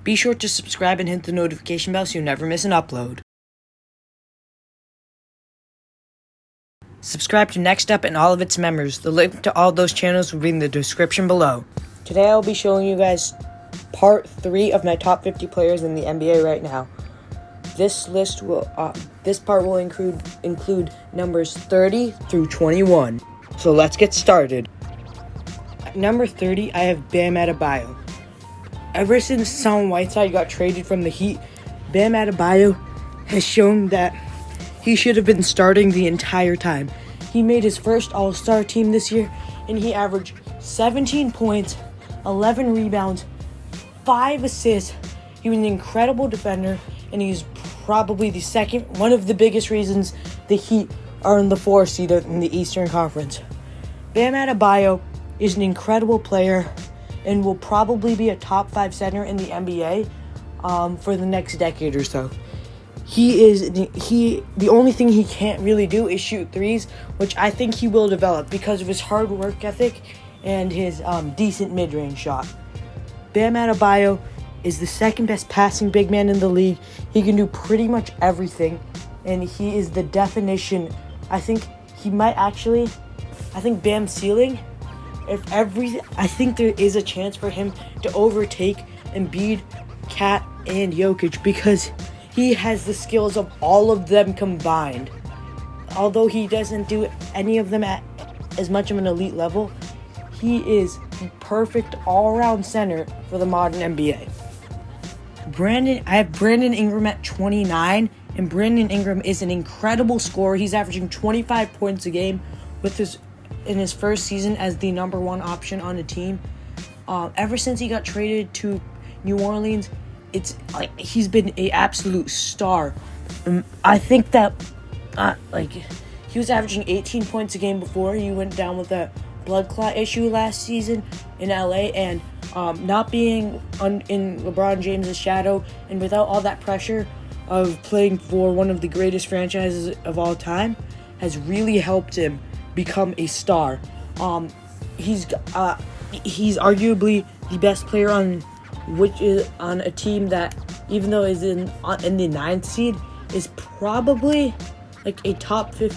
Be sure to subscribe and hit the notification bell so you never miss an upload. Subscribe to Next Up and all of its members. The link to all those channels will be in the description below. Today I'll be showing you guys part 3 of my top 50 players in the NBA right now. This part will include numbers 30 through 21. So let's get started. At number 30, I have Bam Adebayo. Ever since Hassan Whiteside got traded from the Heat, Bam Adebayo has shown that he should have been starting the entire time. He made his first All-Star team this year, and he averaged 17 points, 11 rebounds, 5 assists. He was an incredible defender, and he's probably one of the biggest reasons the Heat are in the 4th seed in the Eastern Conference. Bam Adebayo is an incredible player and will probably be a top 5 center in the NBA for the next decade or so. The only thing he can't really do is shoot threes, which I think he will develop because of his hard work ethic and his decent mid-range shot. Bam Adebayo is the second best passing big man in the league. He can do pretty much everything, and he is the definition. I think Bam's ceiling, I think there is a chance for him to overtake Embiid, Cat, and Jokic because he has the skills of all of them combined. Although he doesn't do any of them at as much of an elite level, he is the perfect all-around center for the modern NBA. I have Brandon Ingram at 29, and Brandon Ingram is an incredible scorer. He's averaging 25 points a game in his first season as the number 1 option on the team. Ever since he got traded to New Orleans, he's been an absolute star. I think that he was averaging 18 points a game before he went down with a blood clot issue last season in LA, and not being in LeBron James' shadow and without all that pressure of playing for one of the greatest franchises of all time has really helped him become a star. He's arguably the best player on a team that, even though is in the 9th seed, is probably like a top 10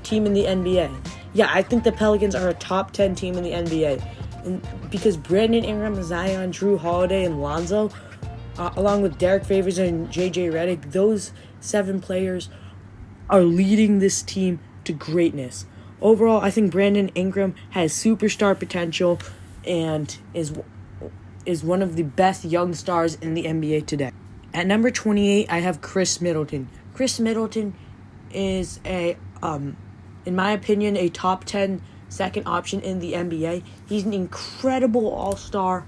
team in the NBA. Yeah, I think the Pelicans are a top 10 team in the NBA. And because Brandon Ingram, Zion, Drew Holiday, and Lonzo, along with Derek Favors and JJ Redick, those 7 players are leading this team to greatness. Overall, I think Brandon Ingram has superstar potential and is one of the best young stars in the NBA today. At number 28, I have Chris Middleton. Chris Middleton is in my opinion, a top 10 second option in the NBA. He's an incredible all-star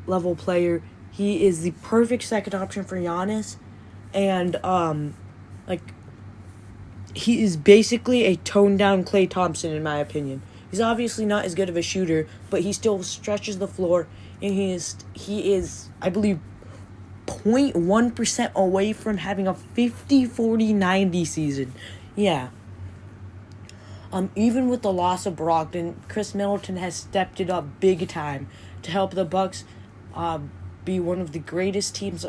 level player. He is the perfect second option for Giannis, and he is basically a toned-down Klay Thompson, in my opinion. He's obviously not as good of a shooter, but he still stretches the floor, and he is, I believe, 0.1% away from having a 50-40-90 season. Yeah. Even with the loss of Brogdon, Chris Middleton has stepped it up big time to help the Bucks be one of the greatest teams,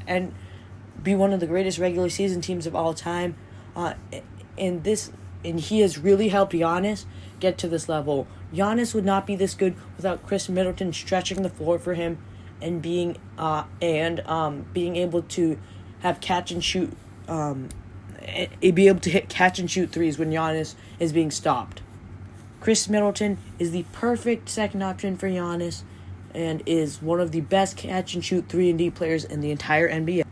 and be one of the greatest regular season teams of all time. And he has really helped Giannis get to this level. Giannis would not be this good without Chris Middleton stretching the floor for him and being able to have catch and shoot. Be able to hit catch and shoot threes when Giannis is being stopped. Chris Middleton is the perfect second option for Giannis and is one of the best catch and shoot 3-and-D players in the entire NBA.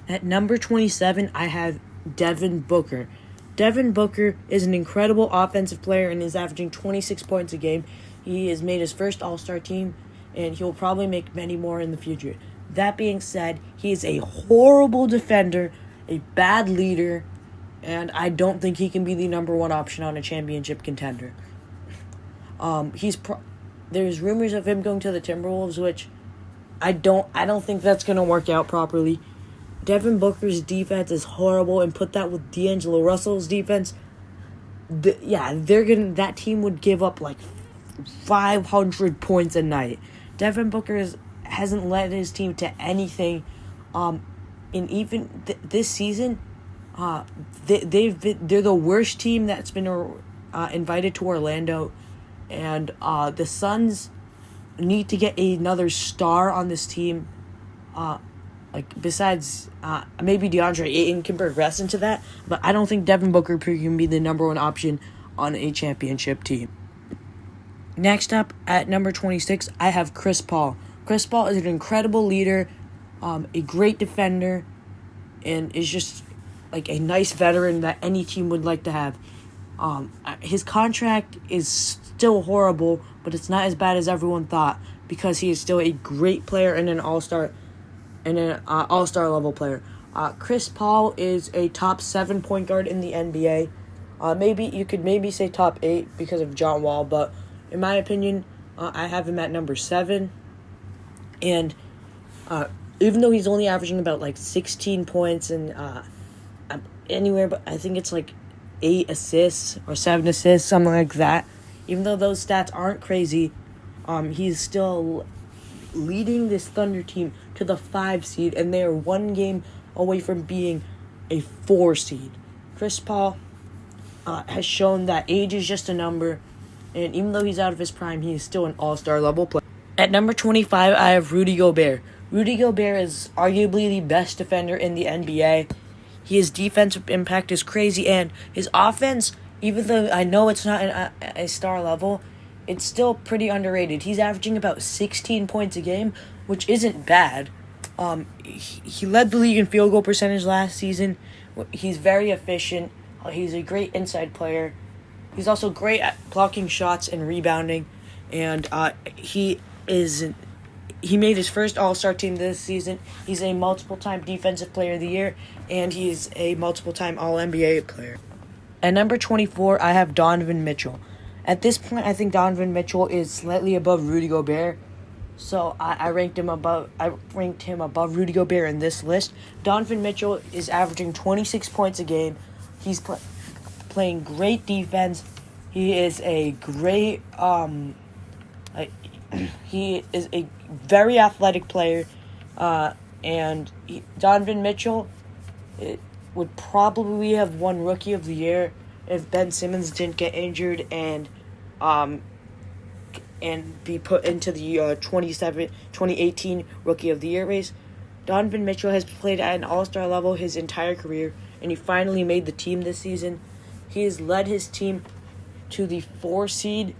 At number 27, I have Devin Booker. Devin Booker is an incredible offensive player and is averaging 26 points a game. He has made his first All-Star team, and he'll probably make many more in the future. That being said, he is a horrible defender, a bad leader, and I don't think he can be the number 1 option on a championship contender. There's rumors of him going to the Timberwolves, which I don't think that's going to work out properly. Devin Booker's defense is horrible, and put that with D'Angelo Russell's defense, that team would give up like 500 points a night. Devin Booker is hasn't led his team to anything. And even this season, they're the worst team that's been invited to Orlando, and the Suns need to get another star on this team. Besides maybe DeAndre Ayton can progress into that, but I don't think Devin Booker can be the number one option on a championship team. Next up, at number 26, I have Chris Paul. Chris Paul is an incredible leader, a great defender, and is just like a nice veteran that any team would like to have. His contract is still horrible, but it's not as bad as everyone thought, because he is still a great player and an all-star level player. Chris Paul is a top 7 point guard in the NBA. Maybe you could say top 8 because of John Wall, but in my opinion, I have him at number 7. And even though he's only averaging about 16 points and anywhere, but I think it's 8 assists or 7 assists, something like that. Even though those stats aren't crazy, he's still leading this Thunder team to the 5 seed, and they are 1 game away from being a 4 seed. Chris Paul has shown that age is just a number, and even though he's out of his prime, he is still an all-star level player. At number 25, I have Rudy Gobert. Rudy Gobert is arguably the best defender in the NBA. His defensive impact is crazy, and his offense, even though I know it's not a star level, it's still pretty underrated. He's averaging about 16 points a game, which isn't bad. He led the league in field goal percentage last season. He's very efficient. He's a great inside player. He's also great at blocking shots and rebounding. And he made his first All-Star team this season. He's a multiple-time Defensive Player of the Year, and he's a multiple-time All-NBA player. At number 24, I have Donovan Mitchell. At this point, I think Donovan Mitchell is slightly above Rudy Gobert, so I ranked him above Rudy Gobert in this list. Donovan Mitchell is averaging 26 points a game. He's playing great defense. He is a great he is a very athletic player, and Donovan Mitchell would probably have won Rookie of the Year if Ben Simmons didn't get injured and be put into the 2018 Rookie of the Year race. Donovan Mitchell has played at an all-star level his entire career, and he finally made the team this season. He has led his team to the 4 seed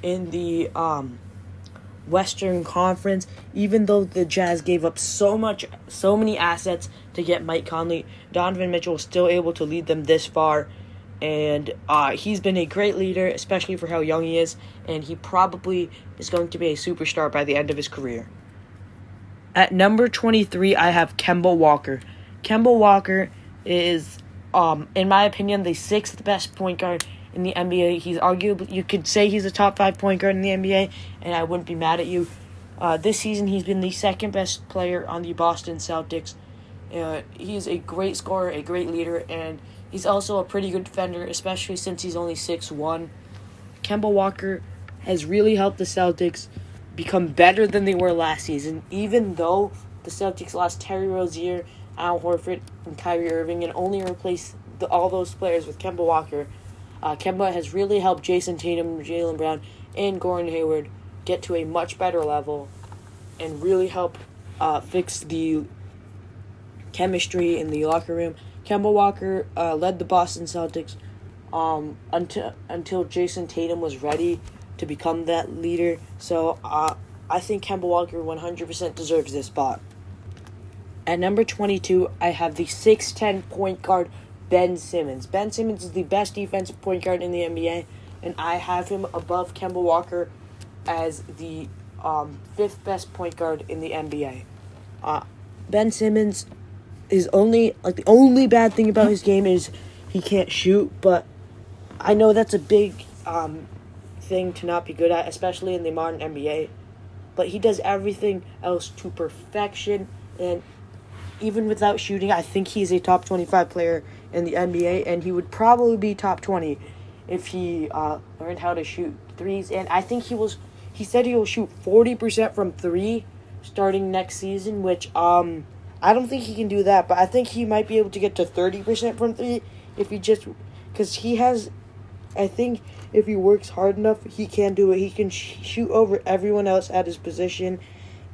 in the Western Conference, even though the Jazz gave up so many assets to get Mike Conley. Donovan Mitchell was still able to lead them this far, and he's been a great leader, especially for how young he is, and he probably is going to be a superstar by the end of his career. At number 23, I have Kemba Walker. Kemba Walker is, in my opinion, the 6th best point guard in the NBA. He's arguably, you could say he's a top 5 point guard in the NBA, and I wouldn't be mad at you. This season, he's been the 2nd best player on the Boston Celtics. He's a great scorer, a great leader, and he's also a pretty good defender, especially since he's only 6'1". Kemba Walker has really helped the Celtics become better than they were last season, even though the Celtics lost Terry Rozier, Al Horford, and Kyrie Irving, and only replaced all those players with Kemba Walker. Kemba has really helped Jason Tatum, Jaylen Brown, and Gordon Hayward get to a much better level and really help fix the chemistry in the locker room. Kemba Walker led the Boston Celtics until Jason Tatum was ready to become that leader. So I think Kemba Walker 100% deserves this spot. At number 22, I have the 6'10" point guard, Ben Simmons. Ben Simmons is the best defensive point guard in the NBA, and I have him above Kemba Walker as the 5th best point guard in the NBA. Ben Simmons is the only bad thing about his game is he can't shoot, but I know that's a big thing to not be good at, especially in the modern NBA. But he does everything else to perfection, and even without shooting, I think he's a top 25 player in the NBA, and he would probably be top 20 if he learned how to shoot threes. And I think he said he will shoot 40% from 3 starting next season, which I don't think he can do that, but I think he might be able to get to 30% from three if he just, because he has, I think if he works hard enough, he can do it. He can shoot over everyone else at his position,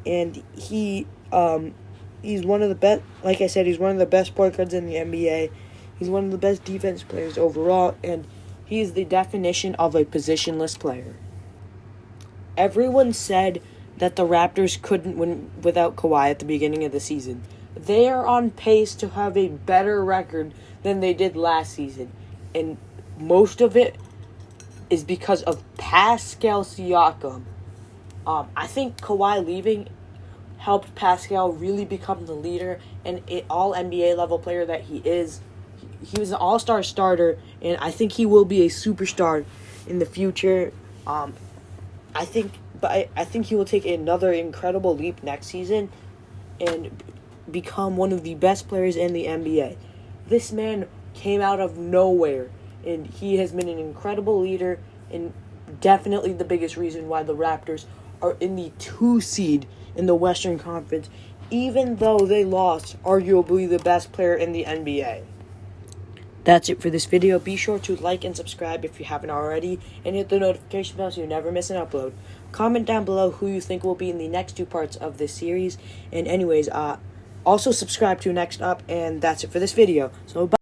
and he's one of the best, like I said, he's one of the best point guards in the NBA. He's one of the best defense players overall, and he is the definition of a positionless player. Everyone said that the Raptors couldn't win without Kawhi at the beginning of the season. They are on pace to have a better record than they did last season, and most of it is because of Pascal Siakam. I think Kawhi leaving helped Pascal really become the leader and all NBA level player that he is. He was an all-star starter, and I think he will be a superstar in the future. I think he will take another incredible leap next season and become one of the best players in the NBA. This man came out of nowhere, and he has been an incredible leader and definitely the biggest reason why the Raptors are in the 2 seed in the Western Conference, even though they lost arguably the best player in the NBA. That's it for this video. Be sure to like and subscribe if you haven't already, and hit the notification bell so you never miss an upload. Comment down below who you think will be in the next 2 parts of this series. And anyways, also subscribe to Next Up, and that's it for this video. So bye.